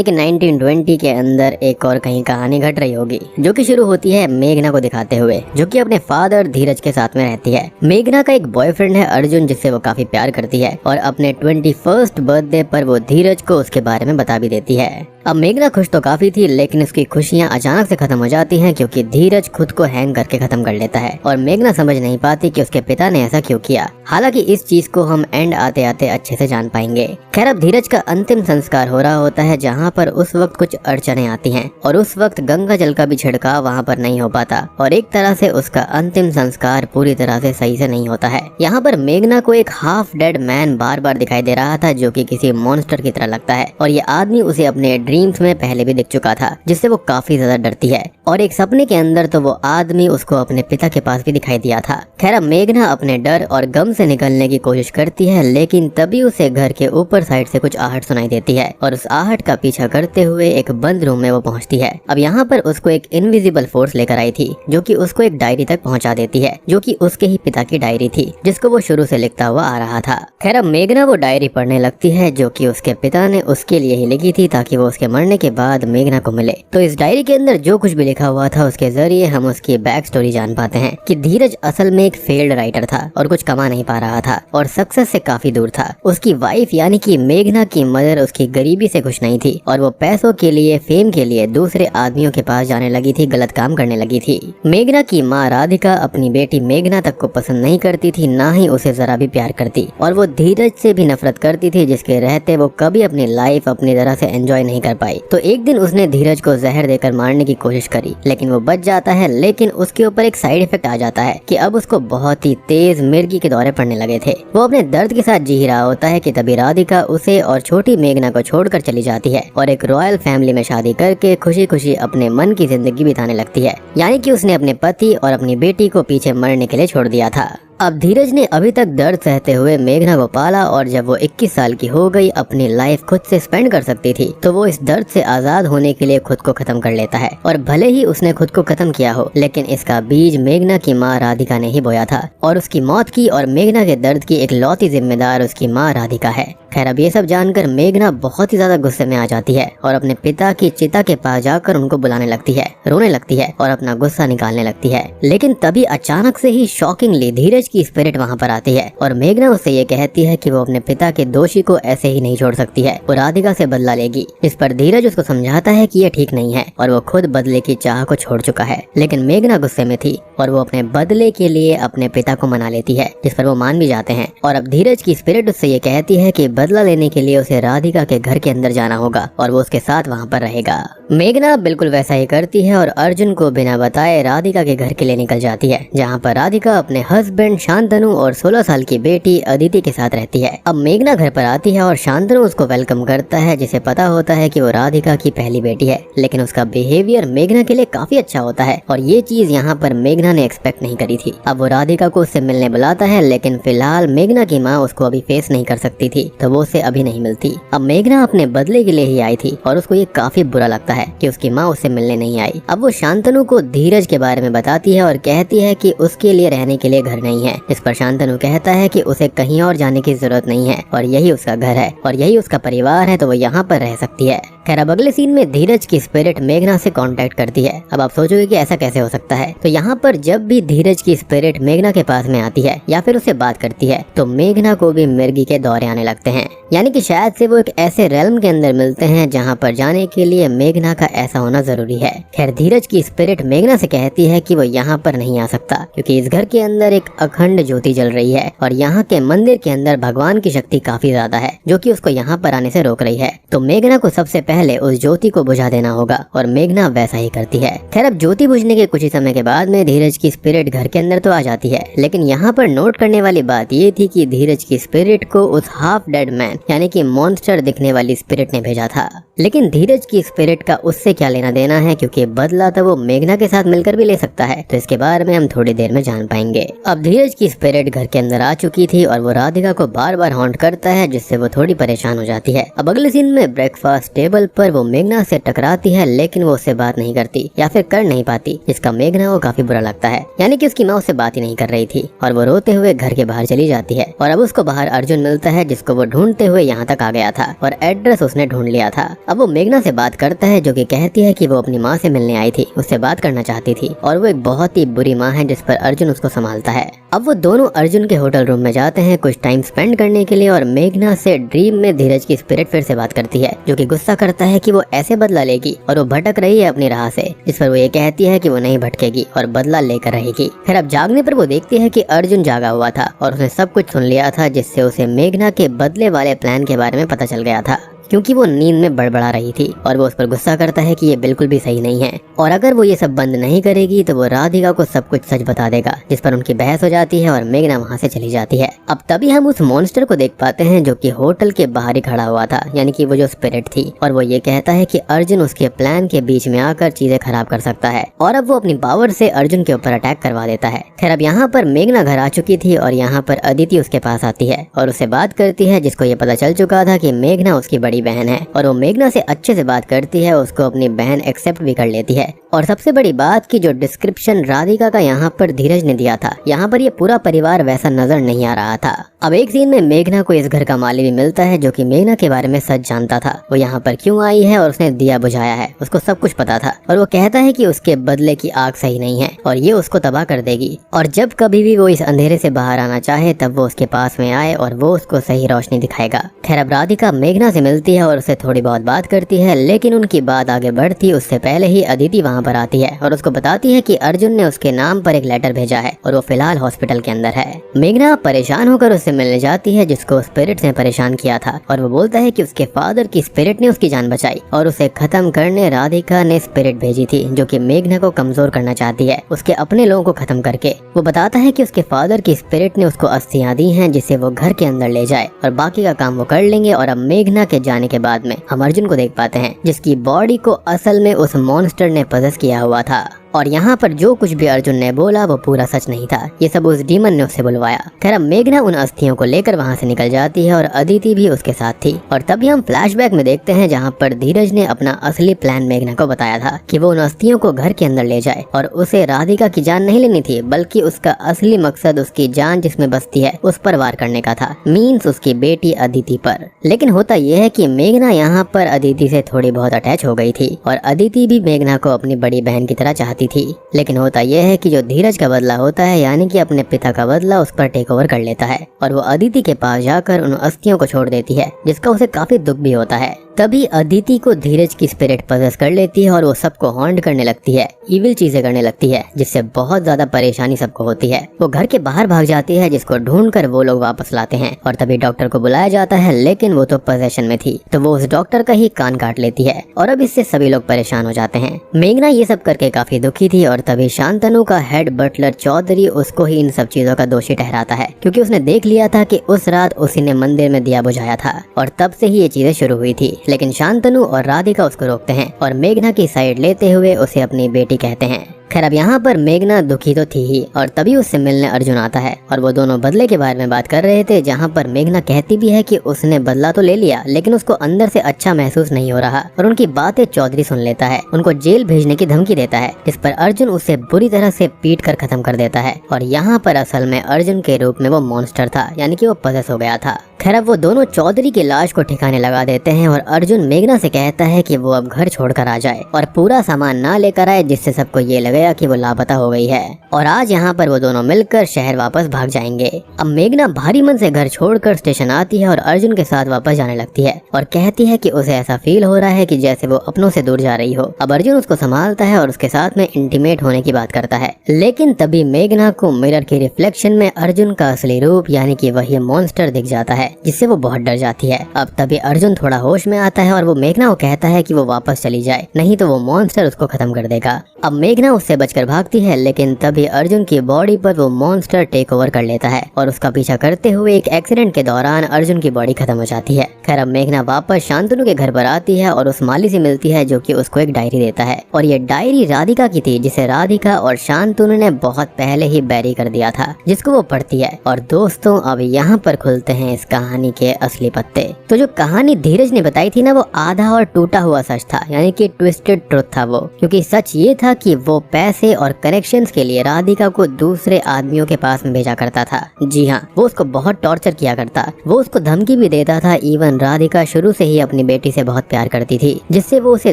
लेकिन 1920 के अंदर एक और कहीं कहानी घट रही होगी, जो कि शुरू होती है मेघना को दिखाते हुए, जो कि अपने फादर धीरज के साथ में रहती है। मेघना का एक बॉयफ्रेंड है अर्जुन, जिससे वो काफी प्यार करती है और अपने 21st बर्थडे पर वो धीरज को उसके बारे में बता भी देती है। अब मेघना खुश तो काफी थी, लेकिन उसकी खुशियां अचानक से खत्म हो जाती हैं क्योंकि धीरज खुद को हैंग करके खत्म कर लेता है और मेघना समझ नहीं पाती कि उसके पिता ने ऐसा क्यों किया। हालांकि इस चीज को हम एंड आते आते अच्छे से जान पाएंगे। खैर, अब धीरज का अंतिम संस्कार हो रहा होता है, जहाँ पर उस वक्त कुछ अड़चने आती हैं और उस वक्त गंगा जल का भी छिड़काव वहाँ पर नहीं हो पाता और एक तरह से उसका अंतिम संस्कार पूरी तरह से सही से नहीं होता है। यहाँ पर मेघना को एक हाफ डेड मैन बार बार दिखाई दे रहा था, जो कि किसी मॉन्स्टर की तरह लगता है और ये आदमी उसे अपने ड्रीम्स में पहले भी दिख चुका था, जिससे वो काफी ज्यादा डरती है। और एक सपने के अंदर तो वो आदमी उसको अपने पिता के पास भी दिखाई दिया था। खैर, अब मेघना अपने डर और गम से निकलने की कोशिश करती है, लेकिन तभी उसे घर के ऊपर साइड से कुछ आहट सुनाई देती है और उस आहट का पीछा करते हुए एक बंद रूम में वो पहुंचती है। अब यहाँ पर उसको एक इनविजिबल फोर्स लेकर आई थी, जो कि उसको एक डायरी तक पहुंचा देती है, जो कि उसके ही पिता की डायरी थी, जिसको वो शुरू से लिखता हुआ आ रहा था। खैर, अब मेघना वो डायरी पढ़ने लगती है, जो कि उसके पिता ने उसके लिए ही लिखी थी ताकि वो उसके मरने के बाद मेघना को मिले। तो इस डायरी के अंदर जो कुछ भी लिखा हुआ था, उसके जरिए हम उसकी बैक स्टोरी जान पाते हैं कि धीरज असल में एक फेल्ड राइटर था और कुछ कमा नहीं पा रहा था और सक्सेस से काफी दूर था। उसकी वाइफ यानी कि मेघना की मदर उसकी गरीबी से खुश नहीं थी और वो पैसों के लिए, फेम के लिए दूसरे आदमियों के पास जाने लगी थी, गलत काम करने लगी थी। मेघना की माँ राधिका अपनी बेटी मेघना तक को पसंद नहीं करती थी, ना ही उसे जरा भी प्यार करती और वो धीरज से भी नफरत करती थी, जिसके रहते वो कभी अपनी लाइफ अपनी तरह से एंजॉय नहीं कर पाई। तो एक दिन उसने धीरज को जहर देकर मारने की कोशिश करी, लेकिन वो बच जाता है। लेकिन उसके ऊपर एक साइड इफेक्ट आ जाता है कि अब उसको बहुत ही तेज मिर्गी के दौरे पड़ने लगे थे। वो अपने दर्द के साथ जी रहा होता है कि तभी राधिका उसे और छोटी मेघना को छोड़कर चली जाती है और एक रॉयल फैमिली में शादी करके खुशी खुशी अपने मन की जिंदगी बिताने लगती है। यानी कि उसने अपने पति और अपनी बेटी को पीछे मरने के लिए छोड़ दिया था। अब धीरज ने अभी तक दर्द सहते हुए मेघना को पाला और जब वो 21 साल की हो गई, अपनी लाइफ खुद से स्पेंड कर सकती थी, तो वो इस दर्द से आजाद होने के लिए खुद को खत्म कर लेता है। और भले ही उसने खुद को खत्म किया हो, लेकिन इसका बीज मेघना की माँ राधिका ने ही बोया था और उसकी मौत की और मेघना के दर्द की एक लौती जिम्मेदार उसकी माँ राधिका है। खैर, अब ये सब जानकर मेघना बहुत ही ज्यादा गुस्से में आ जाती है और अपने पिता की चिता के पास जाकर उनको बुलाने लगती है, रोने लगती है और अपना गुस्सा निकालने लगती है। लेकिन तभी अचानक से ही शॉकिंगली धीरज की स्पिरिट वहाँ पर आती है और मेघना उससे ये कहती है कि वो अपने पिता के दोषी को ऐसे ही नहीं छोड़ सकती है, वो राधिका से बदला लेगी। इस पर धीरज उसको समझाता है कि ये ठीक नहीं है और वो खुद बदले की चाह को छोड़ चुका है। लेकिन मेघना गुस्से में थी और वो अपने बदले के लिए अपने पिता को मना लेती है, जिस पर वो मान भी जाते हैं। और अब धीरज की स्पिरिट उससे ये कहती है कि बदला लेने के लिए उसे राधिका के घर के अंदर जाना होगा और वो उसके साथ वहाँ पर रहेगा। मेघना बिल्कुल वैसा ही करती है और अर्जुन को बिना बताए राधिका के घर के लिए निकल जाती है, जहाँ पर राधिका अपने हस्बैंड शांतनु और 16 साल की बेटी अदिति के साथ रहती है। अब मेघना घर पर आती है और शांतनु उसको वेलकम करता है, जिसे पता होता है कि वो राधिका की पहली बेटी है, लेकिन उसका बिहेवियर मेघना के लिए काफी अच्छा होता है और ये चीज यहाँ पर मेघना ने एक्सपेक्ट नहीं करी थी। अब वो राधिका को उससे मिलने बुलाता है, लेकिन फिलहाल मेघना की माँ उसको अभी फेस नहीं कर सकती थी, तो वो उससे अभी नहीं मिलती। अब मेघना अपने बदले के लिए ही आई थी और उसको ये काफी बुरा लगता है कि उसकी माँ उससे मिलने नहीं आई। अब वो शांतनु को धीरज के बारे में बताती है और कहती है कि उसके लिए रहने के लिए घर नहीं है। इस पर शांतनु कहता है कि उसे कहीं और जाने की जरूरत नहीं है और यही उसका घर है और यही उसका परिवार है, तो वो यहाँ पर रह सकती है। खैर, अब अगले सीन में धीरज की स्पिरिट मेघना से कांटेक्ट करती है। अब आप सोचोगे कि ऐसा कैसे हो सकता है, तो यहाँ पर जब भी धीरज की स्पिरिट मेघना के पास में आती है या फिर उससे बात करती है, तो मेघना को भी मिर्गी के दौरे आने लगते हैं। यानी कि शायद से वो एक ऐसे रेल्म के अंदर मिलते हैं जहाँ पर जाने के लिए मेघना का ऐसा होना जरूरी है। खैर, धीरज की स्पिरिट मेघना से कहती है कि वो यहाँ पर नहीं आ सकता क्योंकि इस घर के अंदर एक अखंड ज्योति जल रही है और यहाँ के मंदिर के अंदर भगवान की शक्ति काफी ज्यादा है, जो कि उसको यहाँ पर आने से रोक रही है। तो मेघना को सबसे पहले उस ज्योति को बुझा देना होगा और मेघना वैसा ही करती है। खैर, अब ज्योति बुझने के कुछ ही समय के बाद में धीरज की स्पिरिट घर के अंदर तो आ जाती है, लेकिन यहाँ पर नोट करने वाली बात ये थी कि धीरज की स्पिरिट को उस हाफ डेड मैन यानी कि मॉन्स्टर दिखने वाली स्पिरिट ने भेजा था। लेकिन धीरज की स्पिरिट का उससे क्या लेना देना है, क्योंकि बदला तो वो मेघना के साथ मिलकर भी ले सकता है, तो इसके बारे में हम थोड़ी देर में जान पाएंगे। अब धीरज धीरज की स्पिरिट घर के अंदर आ चुकी थी और वो राधिका को बार बार हॉन्ट करता है, जिससे वो थोड़ी परेशान हो जाती है। अब अगले सीन में ब्रेकफास्ट टेबल पर वो मेघना से टकराती है, लेकिन वो उससे बात नहीं करती या फिर कर नहीं पाती, जिसका मेघना को काफी बुरा लगता है। यानी कि उसकी माँ उससे बात ही नहीं कर रही थी और वो रोते हुए घर के बाहर चली जाती है। और अब उसको बाहर अर्जुन मिलता है, जिसको वो ढूंढते हुए यहाँ तक आ गया था और एड्रेस उसने ढूंढ लिया था। अब वो मेघना से बात करता है, जो कि कहती है कि वो अपनी माँ से मिलने आई थी, उससे बात करना चाहती थी और वो एक बहुत ही बुरी माँ है जिस पर अर्जुन उसको संभालता है। अब वो दोनों अर्जुन के होटल रूम में जाते हैं कुछ टाइम स्पेंड करने के लिए और मेघना से ड्रीम में धीरज की स्पिरिट फिर से बात करती है, जो कि गुस्सा करता है कि वो ऐसे बदला लेगी और वो भटक रही है अपनी राह से, जिस पर वो ये कहती है कि वो नहीं भटकेगी और बदला लेकर रहेगी। फिर अब जागने पर वो देखती है कि अर्जुन जागा हुआ था और उसने सब कुछ सुन लिया था, जिससे उसे मेघना के बदले वाले प्लान के बारे में पता चल गया था, क्योंकि वो नींद में बड़बड़ा रही थी। और वो उस पर गुस्सा करता है कि ये बिल्कुल भी सही नहीं है और अगर वो ये सब बंद नहीं करेगी तो वो राधिका को सब कुछ सच बता देगा, जिस पर उनकी बहस हो जाती है और मेघना वहाँ से चली जाती है। अब तभी हम उस मॉन्स्टर को देख पाते हैं, जो कि होटल के बाहर ही खड़ा हुआ था, यानी कि वो जो स्पिरिट थी, और वो ये कहता है कि अर्जुन उसके प्लान के बीच में आकर चीजें खराब कर सकता है और अब वो अपनी पावर से अर्जुन के ऊपर अटैक करवा देता है। खैर अब यहाँ पर मेघना घर आ चुकी थी और यहाँ पर अदिति उसके पास आती है और उससे बात करती है, जिसको ये पता चल चुका था कि मेघना उसकी बड़ी बहन है और वो मेघना से अच्छे से बात करती है, उसको अपनी बहन एक्सेप्ट भी कर लेती है। और सबसे बड़ी बात कि जो डिस्क्रिप्शन राधिका का यहाँ पर धीरज ने दिया था, यहाँ पर ये पूरा परिवार वैसा नजर नहीं आ रहा था। अब एक सीन में मेघना को इस घर का माली भी मिलता है, जो कि मेघना के बारे में सच जानता था। वो यहाँ पर क्यों आई है और उसने दिया बुझाया है, उसको सब कुछ पता था और वो कहता है कि उसके बदले की आग सही नहीं है और ये उसको तबाह कर देगी और जब कभी भी वो इस अंधेरे से बाहर आना चाहे तब वो उसके पास में आए और वो उसको सही रोशनी दिखाएगा। खैर अब राधिका मेघना से मिलती है और उससे थोड़ी बहुत बात करती है, लेकिन उनकी बात आगे बढ़ती उससे पहले ही अदिति वहाँ पर आती है और उसको बताती है कि अर्जुन ने उसके नाम पर एक लेटर भेजा है और वो फिलहाल हॉस्पिटल के अंदर है। मेघना परेशान होकर उससे मिलने जाती है, जिसको स्पिरिट ने परेशान किया था और वो बोलता है कि उसके फादर की स्पिरिट ने उसकी जान बचाई और उसे खत्म करने राधिका ने स्पिरिट भेजी थी, जो कि मेघना को कमजोर करना चाहती है उसके अपने लोगों को खत्म करके। वो बताता है कि उसके फादर की स्पिरिट ने उसको अस्थियां दी हैं, जिसे वो घर के अंदर ले जाए और बाकी का काम वो कर लेंगे। और अब मेघना के जाने के बाद में हम अर्जुन को देख पाते हैं, जिसकी बॉडी को असल में उस मॉन्स्टर ने पजेस किया हुआ था और यहाँ पर जो कुछ भी अर्जुन ने बोला वो पूरा सच नहीं था, ये सब उस डीमन ने उससे बुलवाया। खैर अब मेघना उन अस्थियों को लेकर वहाँ से निकल जाती है और अदिति भी उसके साथ थी। और तभी हम फ्लैशबैक में देखते हैं, जहाँ पर धीरज ने अपना असली प्लान मेघना को बताया था कि वो उन अस्थियों को घर के अंदर ले जाए और उसे राधिका की जान नहीं लेनी थी, बल्कि उसका असली मकसद उसकी जान जिसमें बसती है उस पर वार करने का था, मीन्स उसकी बेटी अदिति पर। लेकिन होता यह है कि मेघना यहाँ पर अदिति से थोड़ी बहुत अटैच हो गई थी और अदिति भी मेघना को अपनी बड़ी बहन की तरह चाहती थी। लेकिन होता यह है कि जो धीरज का बदला होता है, यानी कि अपने पिता का बदला, उस पर टेक ओवर कर लेता है और वो अदिति के पास जाकर उन अस्थियों को छोड़ देती है, जिसका उसे काफी दुख भी होता है। तभी अदिति को धीरज की स्पिरिट पजेस कर लेती है और वो सबको हॉन्ट करने लगती है, इविल चीजें करने लगती है, जिससे बहुत ज्यादा परेशानी सबको होती है। वो घर के बाहर भाग जाती है, जिसको ढूंढकर वो लोग वापस लाते हैं और तभी डॉक्टर को बुलाया जाता है, लेकिन वो तो पोजेशन में थी, तो वो उस डॉक्टर का ही कान काट लेती है और अब इससे सभी लोग परेशान हो जाते हैं। मेघना ये सब करके काफी दुखी थी और तभी शांतनु का हेड बटलर चौधरी उसको ही इन सब चीजों का दोषी ठहराता है, क्योंकि उसने देख लिया था कि उस रात उसी ने मंदिर में दिया बुझाया था और तब से ही ये चीजें शुरू हुई थी। लेकिन शांतनु और राधिका उसको रोकते हैं और मेघना की साइड लेते हुए उसे अपनी बेटी कहते हैं। खैर अब यहाँ पर मेघना दुखी तो थी ही और तभी उससे मिलने अर्जुन आता है और वो दोनों बदले के बारे में बात कर रहे थे, जहाँ पर मेघना कहती भी है कि उसने बदला तो ले लिया, लेकिन उसको अंदर से अच्छा महसूस नहीं हो रहा और उनकी बातें चौधरी सुन लेता है, उनको जेल भेजने की धमकी देता है, जिस पर अर्जुन उसे बुरी तरह से पीट कर खत्म कर देता है। और यहाँ पर असल में अर्जुन के रूप में वो मॉन्स्टर था, यानी कि वो पजेस हो गया था। खैर अब वो दोनों चौधरी की लाश को ठिकाने लगा देते हैं और अर्जुन मेघना से कहता है कि वो अब घर छोड़कर आ जाए और पूरा सामान ना लेकर आए, जिससे सबको ये लगेगा कि वो लापता हो गई है। और आज यहाँ पर वो दोनों मिलकर शहर वापस भाग जाएंगे। अब मेघना भारी मन से घर छोड़कर स्टेशन आती है और अर्जुन के साथ वापस जाने लगती है और कहती है कि उसे ऐसा फील हो रहा है कि जैसे वो अपनों से दूर जा रही हो। अब अर्जुन उसको संभालता है और उसके साथ में इंटीमेट होने की बात करता है, लेकिन तभी मेघना को मिरर के रिफ्लेक्शन में अर्जुन का असली रूप, यानी कि वही मॉन्स्टर दिख जाता है जिससे वो बहुत डर जाती है। अब तभी अर्जुन थोड़ा होश में आता है और वो मेघना को कहता है कि वो वापस चली जाए, नहीं तो वो मॉन्स्टर उसको खत्म कर देगा। अब मेघना उससे बचकर भागती है, लेकिन तभी अर्जुन की बॉडी पर वो मॉन्स्टर टेक ओवर कर लेता है और उसका पीछा करते हुए एक एक्सीडेंट के दौरान अर्जुन की बॉडी खत्म हो जाती है। खैर अब मेघना वापस शांतनु के घर पर आती है और उस माली से मिलती है, जो कि उसको एक डायरी देता है और ये डायरी राधिका की थी, जिसे राधिका और शांतनु ने बहुत पहले ही बैरी कर दिया था, जिसको वो पढ़ती है। और दोस्तों अब यहाँ पर खुलते हैं इस कहानी के असली पत्ते। तो जो कहानी धीरज ने बताई थी ना, वो आधा और टूटा हुआ सच था, यानी कि ट्विस्टेड ट्रुथ था वो। क्योंकि सच ये था कि वो पैसे और कनेक्शंस के लिए राधिका को दूसरे आदमियों के पास में भेजा करता था। जी हाँ, वो उसको बहुत टॉर्चर किया करता, वो उसको धमकी भी देता था। इवन राधिका शुरू से ही अपनी बेटी से बहुत प्यार करती थी, जिससे वो उसे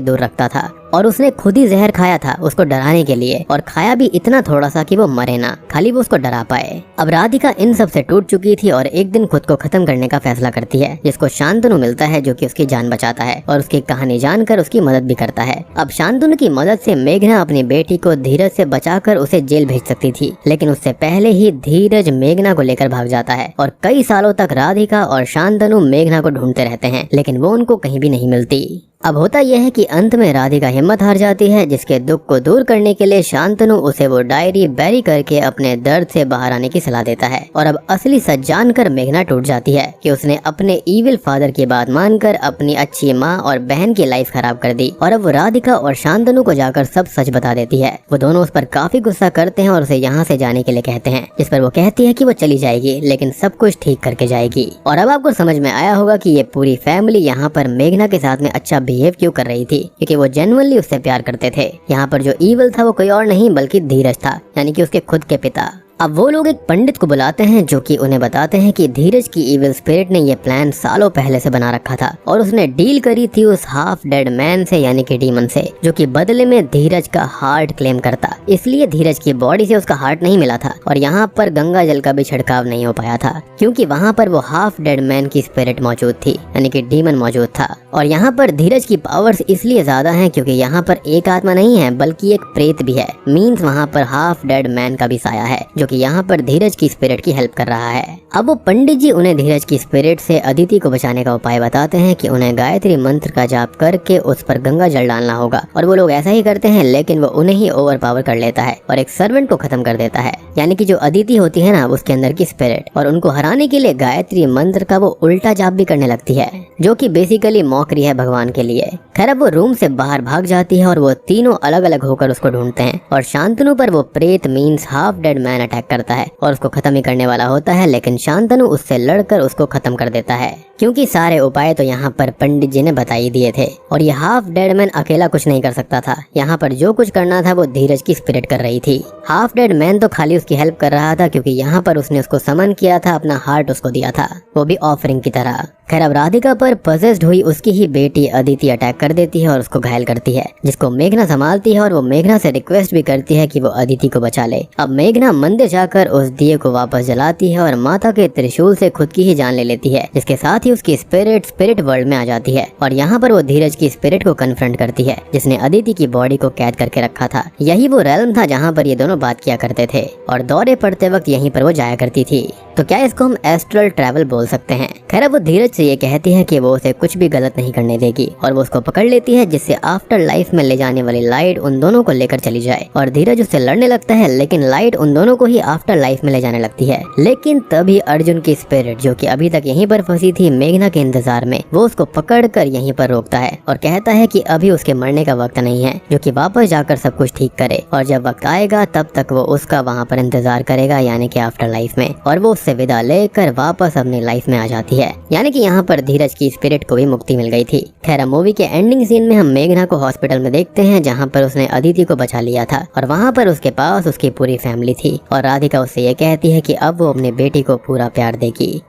दूर रखता था। और उसने खुद ही जहर खाया था उसको डराने के लिए, और खाया भी इतना थोड़ा सा कि वो मरे ना, खाली वो उसको डरा पाए। अब राधिका इन सब से टूट चुकी थी और एक दिन खुद को खत्म करने का फैसला करती है, जिसको शांतनु मिलता है, जो कि उसकी जान बचाता है और उसकी कहानी जानकर उसकी मदद भी करता है। अब शांतनु की मदद से मेघना अपनी बेटी को धीरज से बचाकर उसे जेल भेज सकती थी, लेकिन उससे पहले ही धीरज मेघना को लेकर भाग जाता है और कई सालों तक राधिका और शांतनु मेघना को ढूंढते रहते हैं, लेकिन वो उनको कहीं भी नहीं मिलती। अब होता यह है कि अंत में राधिका हिम्मत हार जाती है, जिसके दुख को दूर करने के लिए शांतनु उसे वो डायरी बैरी करके अपने दर्द से बाहर आने की सलाह देता है। और अब असली सच जानकर मेघना टूट जाती है कि उसने अपने इविल फादर की बात मानकर अपनी अच्छी माँ और बहन की लाइफ खराब कर दी। और अब वो राधिका और शांतनु को जाकर सब सच बता देती है। वो दोनों उस पर काफी गुस्सा करते हैं और उसे यहाँ से जाने के लिए कहते हैं, जिस पर वो कहती है कि वो चली जाएगी, लेकिन सब कुछ ठीक करके जाएगी। और अब आपको समझ में आया होगा कि ये पूरी फैमिली यहाँ पर मेघना के साथ में अच्छा बिहेव क्यों कर रही थी, क्योंकि वो जेन्युइनली उससे प्यार करते थे। यहाँ पर जो ईविल था वो कोई और नहीं बल्कि धीरज था, यानी कि उसके खुद के पिता। अब वो लोग एक पंडित को बुलाते हैं, जो कि उन्हें बताते हैं कि धीरज की इविल स्पिरिट ने ये प्लान सालों पहले से बना रखा था और उसने डील करी थी उस हाफ डेड मैन से, यानी कि डीमन से, जो कि बदले में धीरज का हार्ट क्लेम करता। इसलिए धीरज की बॉडी से उसका हार्ट नहीं मिला था और यहाँ पर गंगा जल का भी छिड़काव नहीं हो पाया था, क्योंकि वहाँ पर वो हाफ डेड मैन की स्पिरिट मौजूद थी, यानी कि डीमन मौजूद था। और यहाँ पर धीरज की पावर्स इसलिए ज्यादा हैं क्योंकि यहाँ पर एक आत्मा नहीं है बल्कि एक प्रेत भी है। मीन्स वहाँ पर हाफ डेड मैन का भी साया है, जो कि यहाँ पर धीरज की स्पिरिट की हेल्प कर रहा है। अब वो पंडित जी उन्हें धीरज की स्पिरिट से अदिति को बचाने का उपाय बताते हैं कि उन्हें गायत्री मंत्र का जाप करके उस पर गंगा जल डालना होगा। और वो लोग ऐसा ही करते हैं, लेकिन वो उन्हें ही ओवर पावर कर लेता है और एक सर्वेंट को खत्म कर देता है, यानी कि जो अदिति होती है ना उसके अंदर की स्पिरिट। और उनको हराने के लिए गायत्री मंत्र का वो उल्टा जाप भी करने लगती है, जो कि बेसिकली मौकरी है भगवान के लिए। खैर अब वो रूम से बाहर भाग जाती है और वो तीनों अलग अलग होकर उसको ढूंढते हैं और शांतनु पर वो प्रेत means half dead man attack करता है और उसको खत्म ही करने वाला होता है, लेकिन शांतनु उससे लड़कर उसको खत्म कर देता है, क्योंकि सारे उपाय तो यहाँ पर पंडित जी ने बता ही दिए थे। और ये हाफ डेड मैन अकेला कुछ नहीं कर सकता था, यहाँ पर जो कुछ करना था वो धीरज की स्पिरिट कर रही थी। हाफ डेड मैन तो खाली उसकी हेल्प कर रहा था, क्योंकि यहाँ पर उसने उसको समन किया था, अपना हार्ट उसको दिया था, वो भी ऑफरिंग की तरह। खैर अब राधिका पर पजेस्ड हुई उसकी ही बेटी अदिति अटैक कर देती है और उसको घायल करती है, जिसको मेघना संभालती है और वो मेघना से रिक्वेस्ट भी करती है कि वो अदिति को बचा ले। अब मेघना मंदिर जाकर उस दिए को वापस जलाती है और माता के त्रिशूल से खुद की ही जान ले लेती है, जिसके साथ ही उसकी स्पिरिट वर्ल्ड में आ जाती है। और यहाँ पर वो धीरज की स्पिरिट को कन्फ्रंट करती है, जिसने अदिति की बॉडी को कैद करके रखा था। यही वो रेल्म था जहाँ पर ये दोनों बात किया करते थे और दौरे पड़ते वक्त यहीं पर वो जाया करती थी। तो क्या इसको हम एस्ट्रल ट्रैवल बोल सकते हैं? खैर अब वो धीरज से ये कहती है कि वो उसे कुछ भी गलत नहीं करने देगी और वो उसको पकड़ लेती है, जिससे आफ्टर लाइफ में ले जाने वाली लाइट उन दोनों को लेकर चली जाए। और धीरज उससे लड़ने लगता है, लेकिन लाइट उन दोनों को ही आफ्टर लाइफ में ले जाने लगती है। लेकिन तभी अर्जुन की स्पिरिट, जो कि अभी तक यहीं पर फंसी थी मेघना के इंतजार में, वो उसको पकड़ कर यहीं पर रोकता है और कहता है कि अभी उसके मरने का वक्त नहीं है, जो कि वापस जाकर सब कुछ ठीक करे, और जब वक्त आएगा तब तक वो उसका वहाँ पर इंतजार करेगा, यानी कि आफ्टर लाइफ में। और वो उससे विदा लेकर वापस अपनी लाइफ में आ जाती है, यानी कि यहाँ पर धीरज की स्पिरिट को भी मुक्ति मिल गई थी। खैर मूवी के एंडिंग सीन में हम मेघना को हॉस्पिटल में देखते हैं, जहाँ पर उसने अदिति को बचा लिया था और वहाँ पर उसके पास उसकी पूरी फैमिली थी। और राधिका उससे ये कहती है कि अब वो अपनी बेटी को पूरा प्यार देगी।